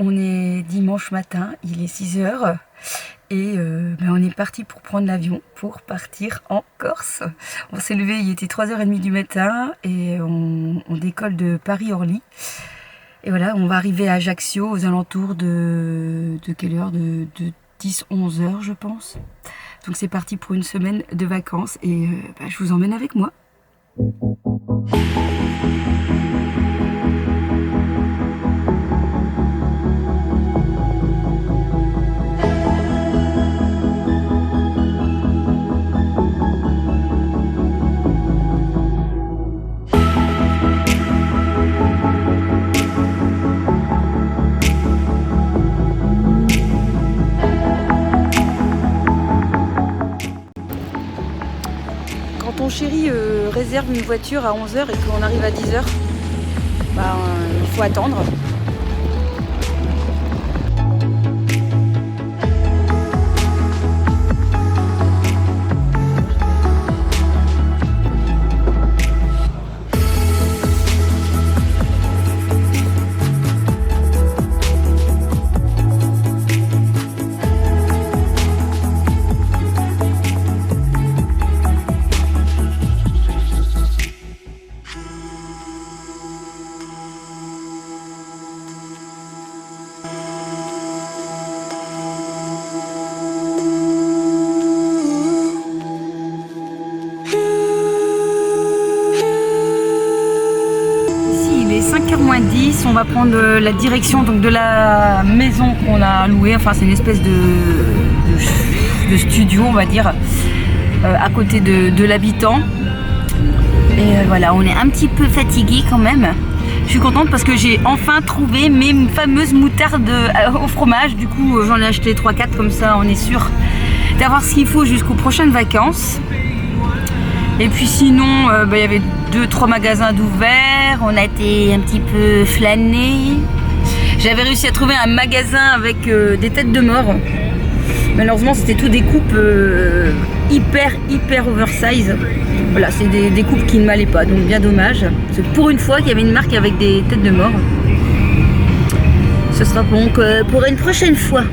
on est dimanche matin, il est 6 h et on est parti pour prendre l'avion pour partir en Corse. On s'est levé, il était 3h30 du matin et on décolle de Paris-Orly. Et voilà, on va arriver à Ajaccio aux alentours de quelle heure, de 10-11 h je pense. Donc c'est parti pour une semaine de vacances et je vous emmène avec moi. Quand ton chéri réserve une voiture à 11 h et qu'on arrive à 10 h, il faut attendre. Il est 5 h moins 10, on va prendre la direction donc, de la maison qu'on a louée, enfin c'est une espèce de studio on va dire, à côté de l'habitant. Et voilà, on est un petit peu fatigué quand même. Je suis contente parce que j'ai enfin trouvé mes fameuses moutardes au fromage, du coup j'en ai acheté 3-4 comme ça on est sûr d'avoir ce qu'il faut jusqu'aux prochaines vacances. Et puis sinon, il y avait 2-3 magasins d'ouverts, on a été un petit peu flâner. J'avais réussi à trouver un magasin avec des têtes de mort. Malheureusement, c'était tout des coupes hyper oversize. Voilà, c'est des coupes qui ne m'allaient pas, donc bien dommage. C'est pour une fois qu'il y avait une marque avec des têtes de mort. Ce sera donc pour une prochaine fois.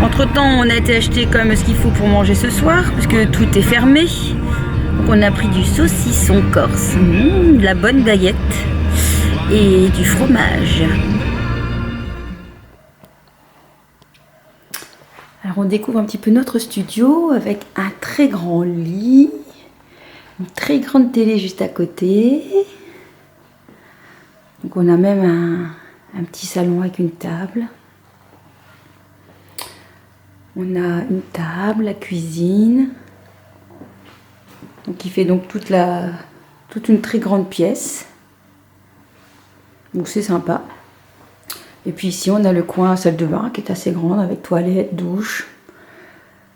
Entre temps, on a été acheter quand même ce qu'il faut pour manger ce soir, puisque tout est fermé. Donc on a pris du saucisson corse, de la bonne baguette et du fromage. Alors on découvre un petit peu notre studio avec un très grand lit, une très grande télé juste à côté. Donc on a même un petit salon avec une table. On a une table, la cuisine. Donc, qui fait donc toute une très grande pièce. Donc c'est sympa. Et puis ici on a le coin salle de bain qui est assez grande avec toilette, douche,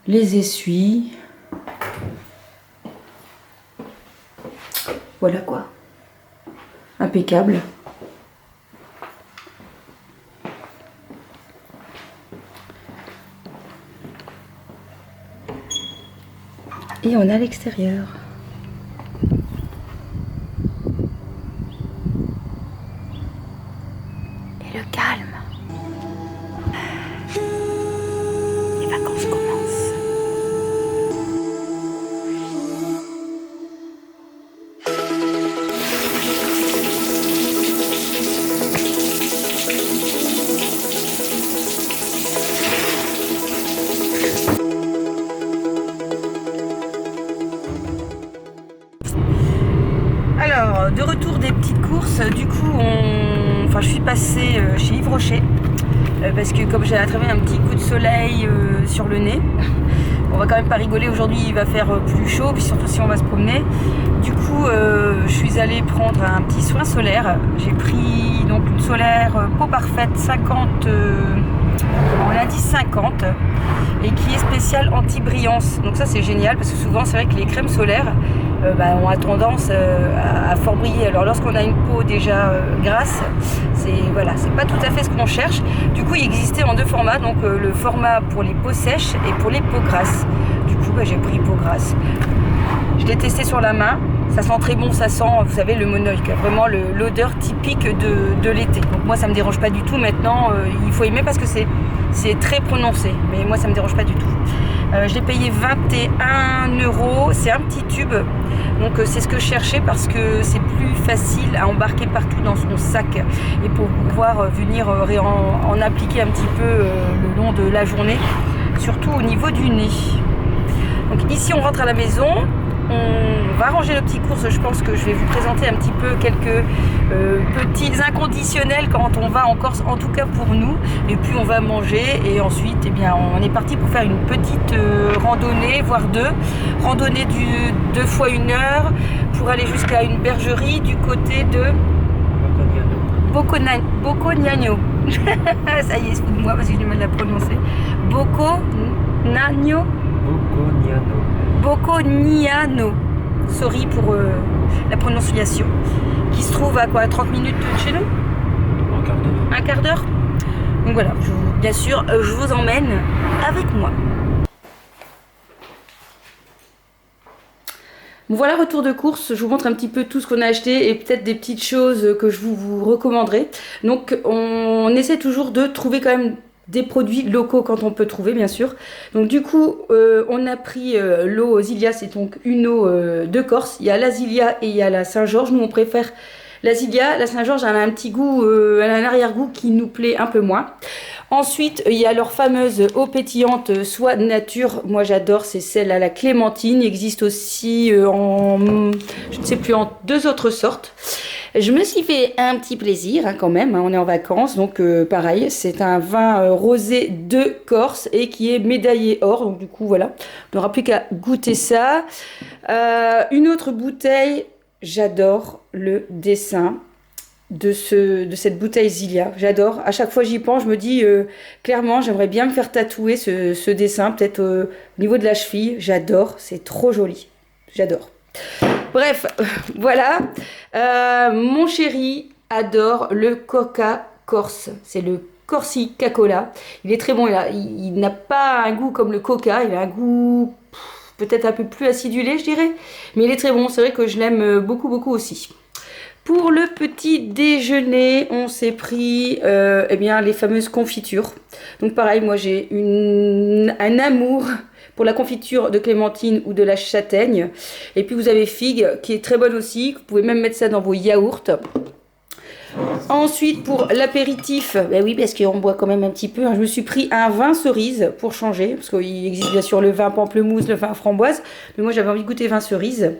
les essuies. Voilà quoi. Impeccable. Et on a l'extérieur. Et le calme. Les vacances commencent. Alors, de retour des petites courses, du coup, je suis passée chez Yves Rocher parce que comme j'ai attrapé un petit coup de soleil sur le nez, on va quand même pas rigoler, aujourd'hui il va faire plus chaud, puis surtout si on va se promener. Du coup, je suis allée prendre un petit soin solaire. J'ai pris donc une solaire peau parfaite 50 en l'indice 50 et qui est spéciale anti-brillance. Donc ça c'est génial parce que souvent c'est vrai que les crèmes solaires ont tendance à fort briller. Alors lorsqu'on a une peau déjà grasse, c'est pas tout à fait ce qu'on cherche. Du coup il existait en 2 formats, donc le format pour les peaux sèches et pour les peaux grasses. Du coup j'ai pris peau grasse. Je Je l'ai testé sur la main, ça sent très bon, ça sent, vous savez, le monoïque, vraiment l'odeur typique de l'été. Donc moi ça me dérange pas du tout. Maintenant il faut aimer parce que c'est très prononcé, mais moi ça me dérange pas du tout. Je l'ai payé 21 €, c'est un petit tube, donc c'est ce que je cherchais parce que c'est plus facile à embarquer partout dans son sac et pour pouvoir venir en appliquer un petit peu le long de la journée, surtout au niveau du nez. Donc ici on rentre à la maison, on va ranger nos petites courses. Je pense que je vais vous présenter un petit peu quelques petits inconditionnels quand on va en Corse, en tout cas pour nous. Et puis on va manger et ensuite eh bien, on est parti pour faire une petite randonnée, voire deux. Randonnée de 2 fois 1 heure pour aller jusqu'à une bergerie du côté de Bocognano. Ça y est, excuse-moi parce que j'ai du mal à prononcer. Bocognano. Bocognano. Sorry pour la prononciation. Qui se trouve à quoi, 30 minutes de chez nous? Un quart d'heure. Un quart d'heure. Donc voilà, bien sûr, je vous emmène avec moi. Bon, voilà, retour de course, je vous montre un petit peu tout ce qu'on a acheté et peut-être des petites choses que je vous recommanderai. Donc on essaie toujours de trouver quand même des produits locaux quand on peut trouver, bien sûr. Donc du coup on a pris l'eau Zilia, c'est donc une eau de Corse. Il y a la Zilia et il y a la Saint-Georges. Nous on préfère la Zilia. La Saint-Georges elle a un petit goût, elle a un arrière-goût qui nous plaît un peu moins. Ensuite, il y a leur fameuse eau pétillante, soit nature. Moi, j'adore, c'est celle à la clémentine. Il existe aussi en, je ne sais plus, en 2 autres sortes. Je me suis fait un petit plaisir, hein, quand même. Hein, on est en vacances, donc pareil, c'est un vin rosé de Corse et qui est médaillé or. Donc du coup, voilà, on n'aura plus qu'à goûter ça. Une autre bouteille, j'adore le dessin de cette bouteille Zilia, j'adore. À chaque fois j'y pense, je me dis clairement j'aimerais bien me faire tatouer ce dessin, peut-être au niveau de la cheville. J'adore, c'est trop joli, j'adore. Bref, voilà. Mon chéri adore le Coca Corse, c'est le Corsica Cola. Il est très bon, il n'a pas un goût comme le Coca, il a un goût peut-être un peu plus acidulé, je dirais, mais il est très bon. C'est vrai que je l'aime beaucoup beaucoup aussi. Pour le petit déjeuner, on s'est pris eh bien, les fameuses confitures. Donc pareil, moi j'ai un amour pour la confiture de clémentine ou de la châtaigne. Et puis vous avez figue qui est très bonne aussi. Vous pouvez même mettre ça dans vos yaourts. Ensuite pour l'apéritif, ben oui parce qu'on boit quand même un petit peu, hein, je me suis pris un vin cerise pour changer. Parce qu'il existe bien sûr le vin pamplemousse, le vin framboise. Mais moi j'avais envie de goûter vin cerise.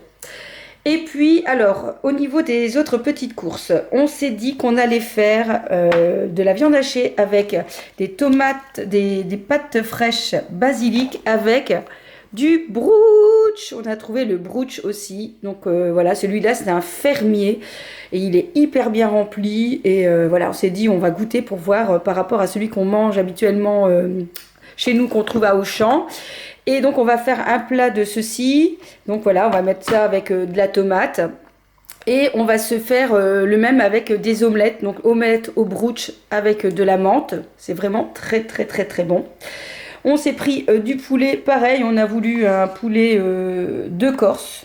Et puis, alors, au niveau des autres petites courses, on s'est dit qu'on allait faire de la viande hachée avec des tomates, des pâtes fraîches basilic avec du brooch. On a trouvé le brooch aussi. Donc voilà, celui-là, c'est un fermier et il est hyper bien rempli. Et voilà, on s'est dit, on va goûter pour voir par rapport à celui qu'on mange habituellement chez nous, qu'on trouve à Auchan. Et donc on va faire un plat de ceci. Donc voilà, on va mettre ça avec de la tomate. Et on va se faire le même avec des omelettes. Donc omelette au brooch avec de la menthe. C'est vraiment très très très très bon. On s'est pris du poulet. Pareil, on a voulu un poulet de Corse.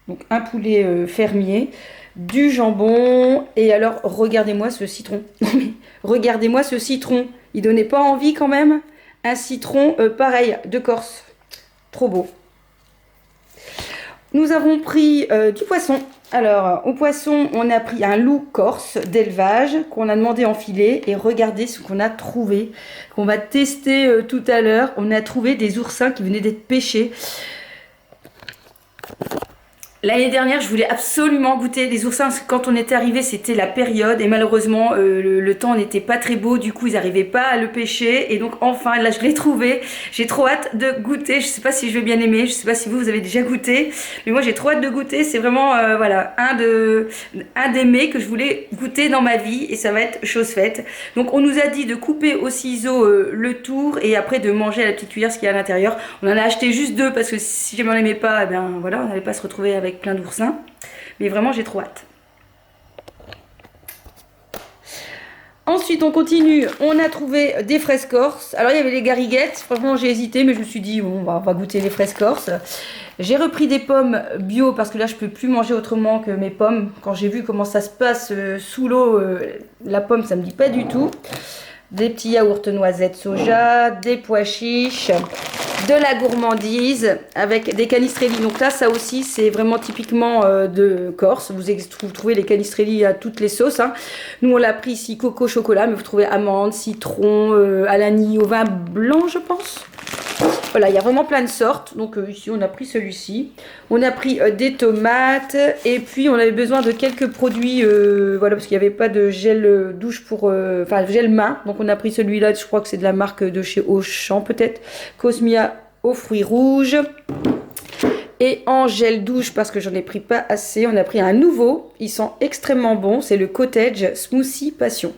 Donc un poulet fermier. Du jambon. Et alors regardez-moi ce citron. Regardez-moi ce citron. Il donnait pas envie quand même. Un citron pareil de Corse. Trop beau. Nous avons pris du poisson. Alors, au poisson, on a pris un loup corse d'élevage qu'on a demandé en filet. Et regardez ce qu'on a trouvé, qu'on va tester tout à l'heure. On a trouvé des oursins qui venaient d'être pêchés. L'année dernière, je voulais absolument goûter des oursins parce que quand on était arrivé, c'était la période et malheureusement, le temps n'était pas très beau. Du coup, ils n'arrivaient pas à le pêcher et donc enfin, là, je l'ai trouvé. J'ai trop hâte de goûter. Je sais pas si je vais bien aimer. Je sais pas si vous avez déjà goûté, mais moi, j'ai trop hâte de goûter. C'est vraiment, voilà, un des mets que je voulais goûter dans ma vie et ça va être chose faite. Donc, on nous a dit de couper au ciseau le tour et après de manger à la petite cuillère ce qu'il y a à l'intérieur. On en a acheté juste 2 parce que si jamais on l'aimait pas, eh bien voilà, on n'allait pas se retrouver avec plein d'oursins, mais vraiment j'ai trop hâte. Ensuite, on continue. On a trouvé des fraises corses. Alors, il y avait les gariguettes. Franchement, j'ai hésité, mais je me suis dit, bon, on va goûter les fraises corses. J'ai repris des pommes bio parce que là, je peux plus manger autrement que mes pommes. Quand j'ai vu comment ça se passe sous l'eau, la pomme, ça me dit pas du tout. Des petits yaourts noisettes soja, des pois chiches, de la gourmandise avec des canistrelli. Donc là, ça aussi, c'est vraiment typiquement de Corse. Vous trouvez les canistrelli à toutes les sauces. Hein. Nous, on l'a pris ici coco chocolat, mais vous trouvez amande, citron, à l'anis, au vin blanc, je pense. Voilà, il y a vraiment plein de sortes. Donc ici, on a pris celui-ci. On a pris des tomates. Et puis, on avait besoin de quelques produits. Voilà, parce qu'il n'y avait pas de gel douche pour... Enfin, gel main. Donc, on a pris celui-là. Je crois que c'est de la marque de chez Auchan, peut-être. Cosmia aux fruits rouges. Et en gel douche, parce que j'en ai pris pas assez, on a pris un nouveau. Il sent extrêmement bon. C'est le Cottage Smoothie Passion.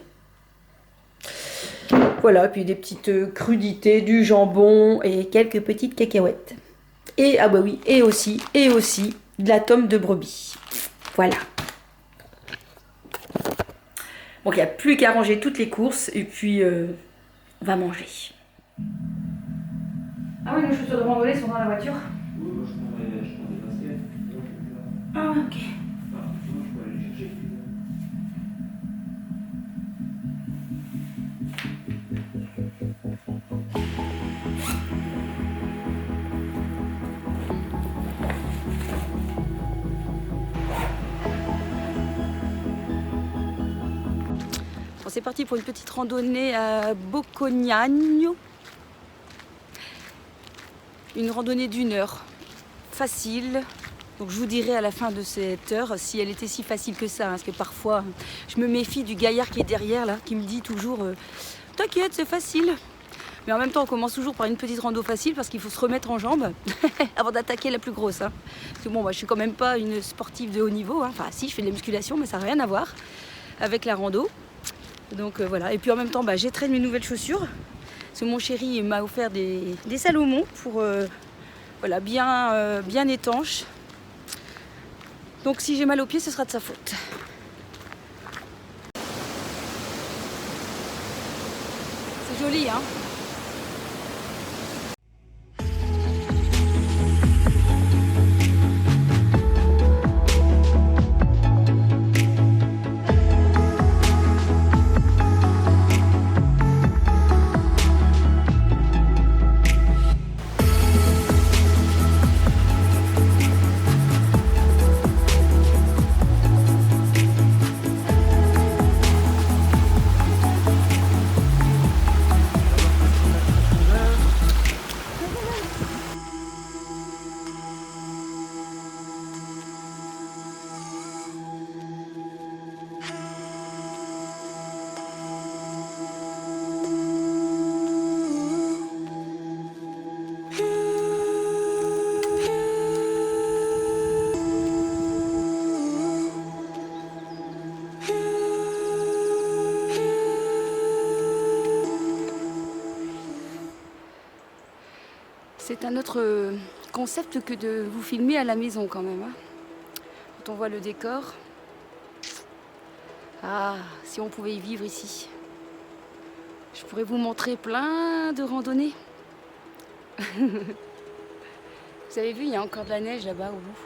Voilà, puis des petites crudités, du jambon et quelques petites cacahuètes. Et, ah bah oui, et aussi de la tome de brebis. Voilà. Donc il n'y a plus qu'à ranger toutes les courses et puis on va manger. Ah oui, nos chaussures de randonnée sont dans la voiture. Oui, moi je prends des baskets. Ah ok. Enfin, sinon, je peux aller chercher. Bon, c'est parti pour une petite randonnée à Bocognano. Une randonnée d'1 heure. Facile. Donc je vous dirai à la fin de cette heure si elle était si facile que ça. Hein, parce que parfois, je me méfie du gaillard qui est derrière là, qui me dit toujours t'inquiète, c'est facile. Mais en même temps, on commence toujours par une petite rando facile parce qu'il faut se remettre en jambes avant d'attaquer la plus grosse. Hein. Parce que bon, moi, je suis quand même pas une sportive de haut niveau. Hein. Enfin, si, je fais de la musculation, mais ça n'a rien à voir avec la rando. Donc voilà. Et puis en même temps, j'étraîne mes nouvelles chaussures. Parce que mon chéri m'a offert des Salomon pour voilà, bien étanches. Donc si j'ai mal aux pieds, ce sera de sa faute. C'est joli, hein? C'est un autre concept que de vous filmer à la maison quand même. Hein. Quand on voit le décor. Ah, si on pouvait y vivre ici. Je pourrais vous montrer plein de randonnées. Vous avez vu, il y a encore de la neige là-bas au bout.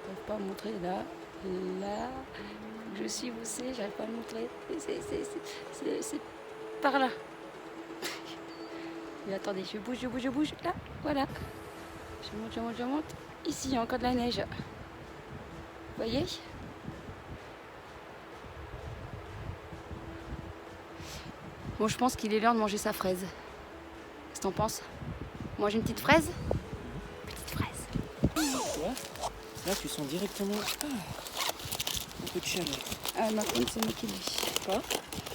Je ne peux pas vous montrer là. Là, je suis boussée, j'arrive pas à le montrer. C'est par là. Mais attendez, je bouge, là, voilà. Je monte. Ici, il y a encore de la neige. Vous voyez? Bon, je pense qu'il est l'heure de manger sa fraise. Qu'est-ce que t'en penses? Manger une petite fraise? Petite fraise. Ouais. Là, tu sens directement un peu de chaleur. Ah, ma pomme, c'est moi qui l'ai. Quoi?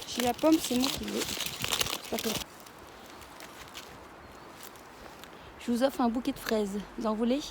Chez la pomme, c'est moi qui l'ai. C'est pas toi. Je vous offre un bouquet de fraises. Vous en voulez?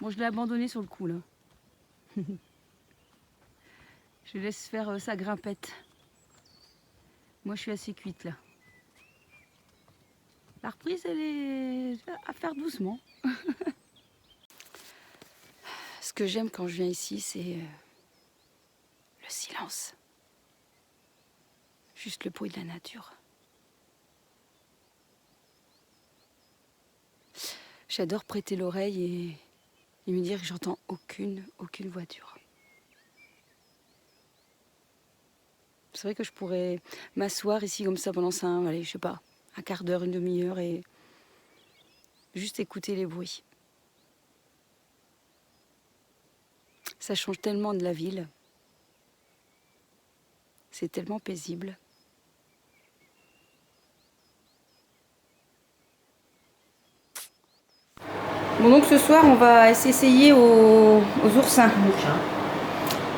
Bon, je l'ai abandonné sur le coup là. Je laisse faire sa grimpette. Moi, je suis assez cuite là. La reprise, elle est à faire doucement. Ce que j'aime quand je viens ici, c'est le silence. Juste le bruit de la nature. J'adore prêter l'oreille et me dire que j'entends aucune voiture. C'est vrai que je pourrais m'asseoir ici comme ça pendant allez, je sais pas, un quart d'heure, une demi-heure et juste écouter les bruits. Ça change tellement de la ville. C'est tellement paisible. Bon, donc ce soir, on va s'essayer aux oursins.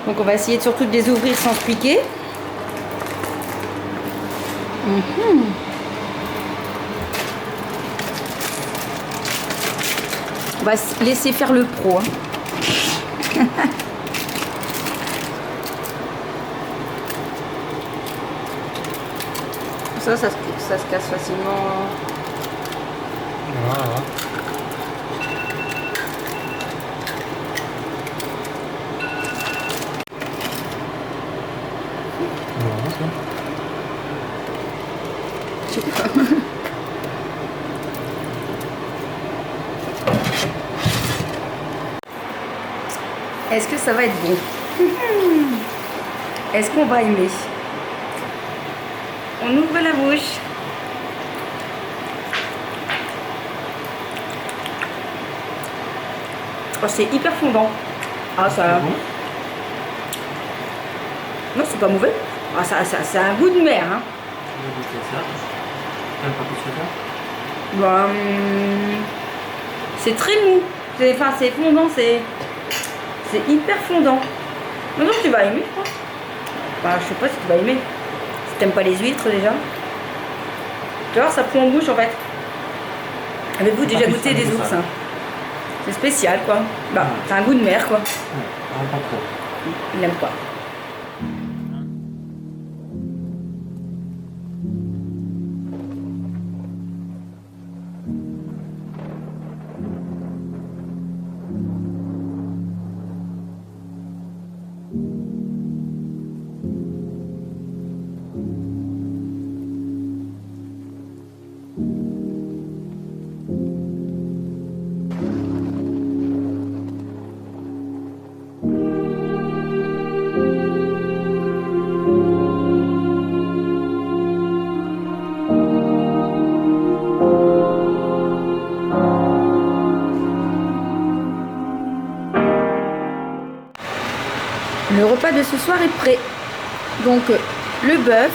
Donc on va essayer surtout de les ouvrir sans se piquer. On va laisser faire le pro. Ça se casse facilement. Voilà. Je sais pas. Est-ce que ça va être bon? Est-ce qu'on va aimer? On ouvre la bouche. Oh, c'est hyper fondant. Ah, ça. Bon. Non, c'est pas mauvais. Ah, ça a un goût de mer. Hein. On va goûter ça. T'aimes pas plus que ça? Bah, c'est très mou. Enfin, c'est fondant, c'est hyper fondant. Non, non, tu vas aimer, je crois. Bah, je sais pas si tu vas aimer. Si t'aimes pas les huîtres déjà. Tu vois, ça prend en bouche en fait. Avez-vous déjà goûté des oursins? C'est spécial quoi. Bah, c'est un goût de mer quoi. Non, pas trop. Il n'aime pas. Le repas de ce soir est prêt. Donc le bœuf,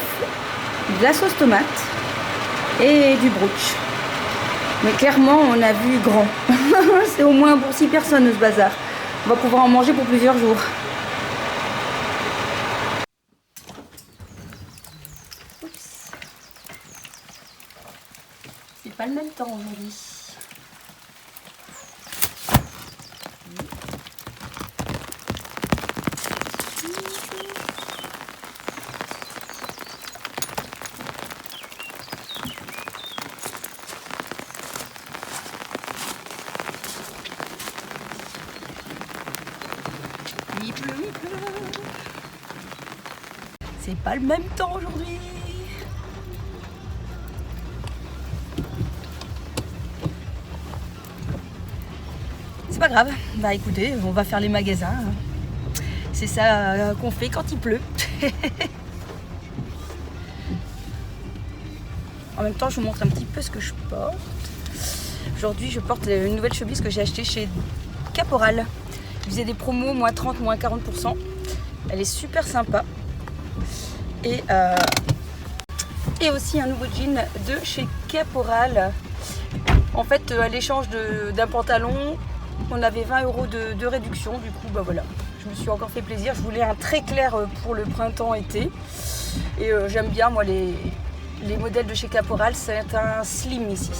de la sauce tomate et du brooch. Mais clairement on a vu grand. C'est au moins pour 6 personnes ce bazar. On va pouvoir en manger pour plusieurs jours. Oups. C'est pas le même temps aujourd'hui. Il pleut. C'est pas le même temps aujourd'hui. C'est pas grave. Bah écoutez, on va faire les magasins. C'est ça qu'on fait quand il pleut. En même temps, je vous montre un petit peu ce que je porte. Aujourd'hui, je porte une nouvelle chemise que j'ai achetée chez Caporal. Ils faisaient des promos, moins 30, moins 40%. Elle est super sympa. Et aussi un nouveau jean de chez Caporal. En fait, à l'échange d'un pantalon, on avait 20 € de réduction. Du coup, bah voilà, je me suis encore fait plaisir. Je voulais un très clair pour le printemps-été. Et j'aime bien, moi, les modèles de chez Caporal. C'est un slim ici.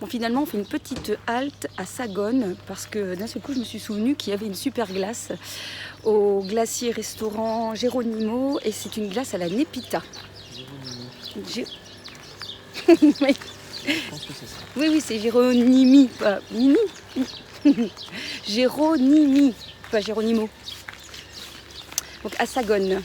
Finalement, on fait une petite halte à Sagone parce que d'un seul coup, je me suis souvenu qu'il y avait une super glace au glacier restaurant Geronimo et c'est une glace à la Népita. Oui, je pense que c'est ça. Oui, c'est Géronimi, pas Mimi. Géronimi, pas Geronimo. Donc à Sagone.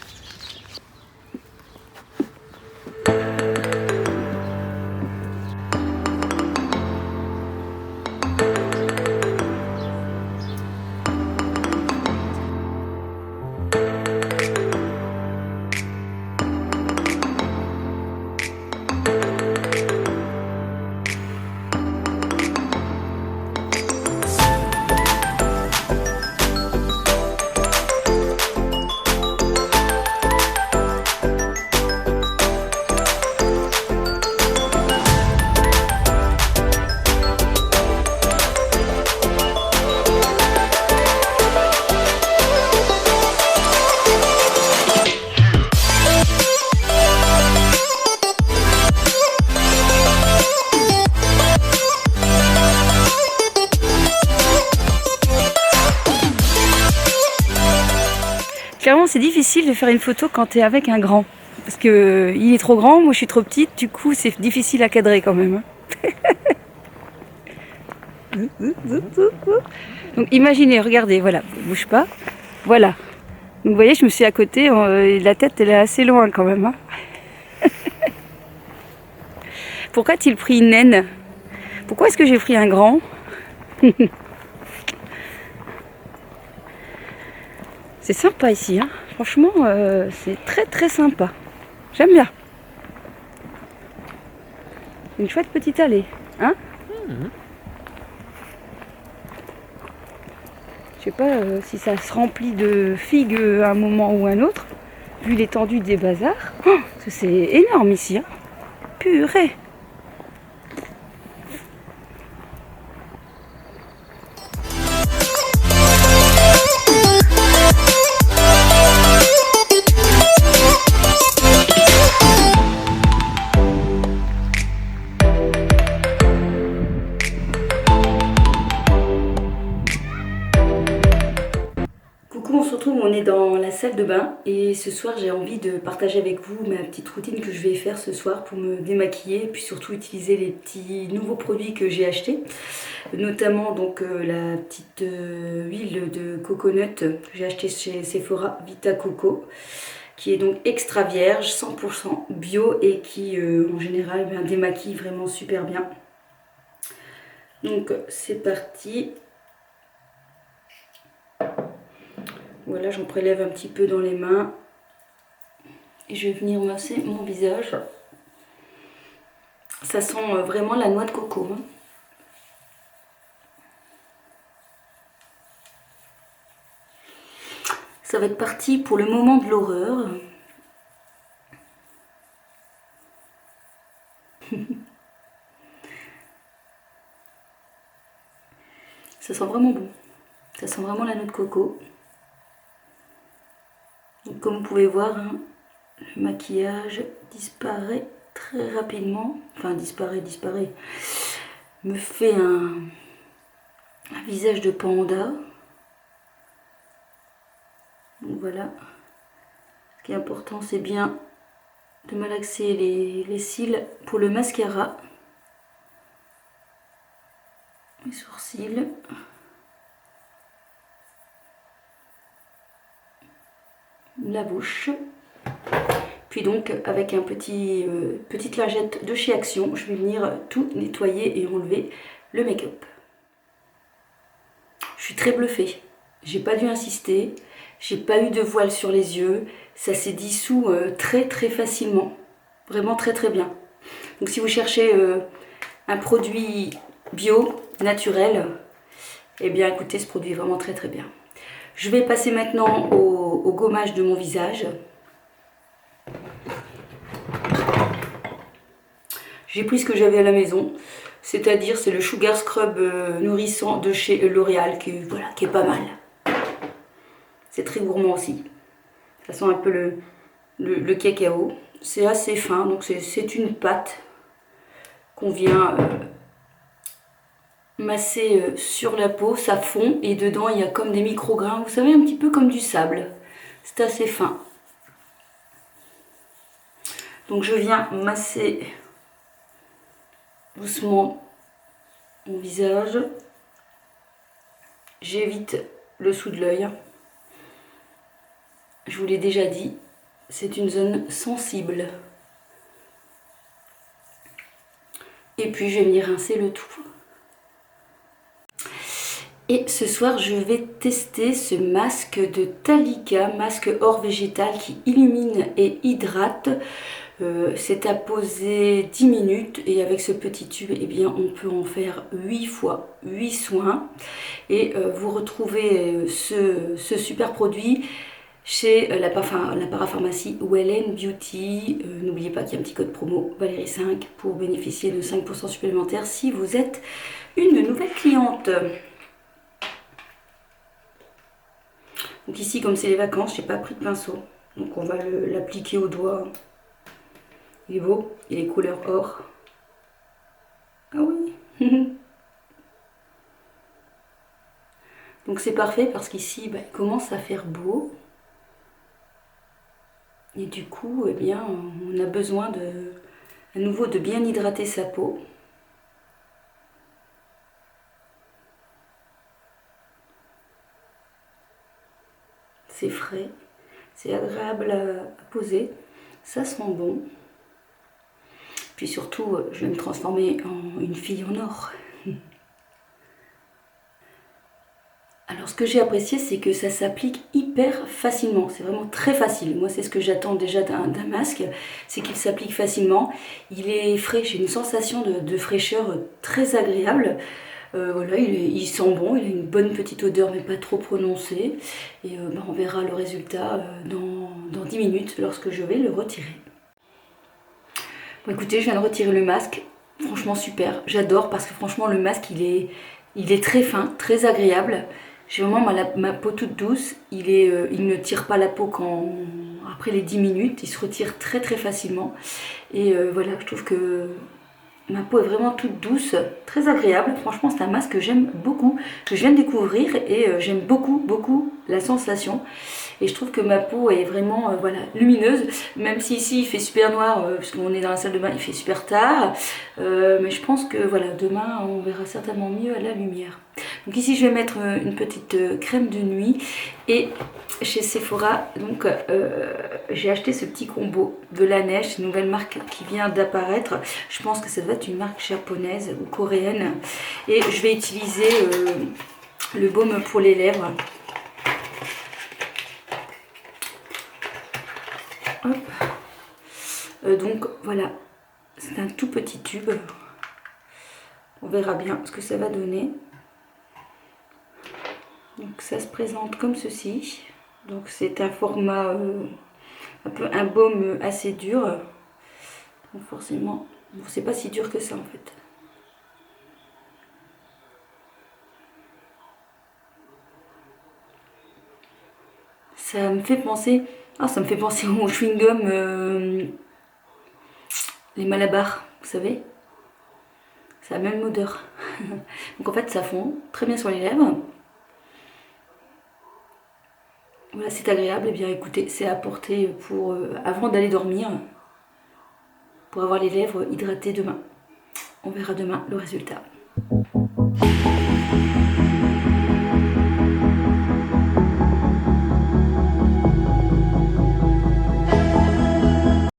Clairement, c'est difficile de faire une photo quand tu es avec un grand. Parce que il est trop grand, moi je suis trop petite, du coup c'est difficile à cadrer quand même. Donc imaginez, regardez, voilà, bouge pas. Voilà. Donc vous voyez, je me suis à côté, la tête elle est assez loin quand même. Hein. Pourquoi a-t-il pris une naine? Pourquoi est-ce que j'ai pris un grand? C'est sympa ici, hein. Franchement, c'est très très sympa. J'aime bien. Une chouette petite allée, hein. Je sais pas si ça se remplit de figues à un moment ou un autre, vu l'étendue des bazars. Oh, c'est énorme ici, hein. Purée. On se retrouve, on est dans la salle de bain et ce soir j'ai envie de partager avec vous ma petite routine que je vais faire ce soir pour me démaquiller et puis surtout utiliser les petits nouveaux produits que j'ai achetés, notamment donc la petite huile de coconut que j'ai acheté chez Sephora Vita Coco, qui est donc extra vierge, 100% bio et qui en général démaquille vraiment super bien. Donc c'est parti. Voilà, j'en prélève un petit peu dans les mains et je vais venir masser mon visage. Ça sent vraiment la noix de coco. Hein. Ça va être parti pour le moment de l'horreur. Ça sent vraiment bon. Ça sent vraiment la noix de coco. Donc, comme vous pouvez voir, hein, le maquillage disparaît très rapidement. Enfin, disparaît. Me fait un visage de panda. Donc voilà. Ce qui est important, c'est bien de malaxer les cils pour le mascara. Les sourcils. La bouche, puis donc avec un petite lingette de chez Action, je vais venir tout nettoyer et enlever le make-up. Je suis très bluffée. J'ai pas dû insister, j'ai pas eu de voile sur les yeux, ça s'est dissous très très facilement. Vraiment très très bien. Donc si vous cherchez un produit bio, naturel, eh bien écoutez, ce produit est vraiment très très bien. Je vais passer maintenant au gommage de mon visage. J'ai pris ce que j'avais à la maison, c'est-à-dire c'est le Sugar Scrub nourrissant de chez L'Oréal qui est pas mal. C'est très gourmand aussi. Ça sent un peu le cacao. C'est assez fin, donc c'est une pâte qu'on vient masser sur la peau. Ça fond et dedans il y a comme des micro-grains, vous savez, un petit peu comme du sable. C'est assez fin. Donc je viens masser doucement mon visage. J'évite le sous de l'œil. Je vous l'ai déjà dit, c'est une zone sensible. Et puis je vais venir rincer le tout. Et ce soir, je vais tester ce masque de Talika, masque or végétal qui illumine et hydrate. C'est à poser 10 minutes et avec ce petit tube, eh bien, on peut en faire 8 fois 8 soins. Et vous retrouvez ce super produit chez la parapharmacie Well & Beauty. N'oubliez pas qu'il y a un petit code promo Valérie 5 pour bénéficier de 5% supplémentaires si vous êtes une nouvelle cliente. Donc ici, comme c'est les vacances, j'ai pas pris de pinceau. Donc on va l'appliquer au doigt. Il est beau, il est couleur or. Ah oui. Donc c'est parfait parce qu'ici, il commence à faire beau. Et du coup, eh bien, on a besoin à nouveau de bien hydrater sa peau. C'est frais, c'est agréable à poser, ça sent bon. Puis surtout, je vais me transformer en une fille en or. Alors ce que j'ai apprécié, c'est que ça s'applique hyper facilement. C'est vraiment très facile. Moi, c'est ce que j'attends déjà d'un masque, c'est qu'il s'applique facilement. Il est frais, j'ai une sensation de fraîcheur très agréable. Voilà, il sent bon, il a une bonne petite odeur mais pas trop prononcée. Et on verra le résultat dans 10 minutes lorsque je vais le retirer. Bon écoutez, je viens de retirer le masque. Franchement super, j'adore parce que franchement le masque il est très fin, très agréable. J'ai vraiment ma peau toute douce, il ne tire pas la peau après les 10 minutes, il se retire très très facilement. Et voilà, je trouve que ma peau est vraiment toute douce, très agréable. Franchement, c'est un masque que j'aime beaucoup, que je viens de découvrir et j'aime beaucoup, beaucoup la sensation. Et je trouve que ma peau est vraiment lumineuse, même si ici il fait super noir, parce qu'on est dans la salle de bain, il fait super tard. Mais je pense que demain on verra certainement mieux à la lumière. Donc ici je vais mettre une petite crème de nuit et chez Sephora, donc j'ai acheté ce petit combo de la neige, une nouvelle marque qui vient d'apparaître. Je pense que ça doit être une marque japonaise ou coréenne. Et je vais utiliser le baume pour les lèvres. Hop. Donc voilà, c'est un tout petit tube. On verra bien ce que ça va donner. Donc ça se présente comme ceci. Donc c'est un format un baume assez dur. Donc forcément, bon, c'est pas si dur que ça en fait. Ça me fait penser, au chewing-gum, les Malabar, vous savez. C'est la même odeur. Donc en fait ça fond très bien sur les lèvres. Voilà, c'est agréable. Et bien écoutez, c'est à porter pour avant d'aller dormir, pour avoir les lèvres hydratées demain. On verra demain le résultat.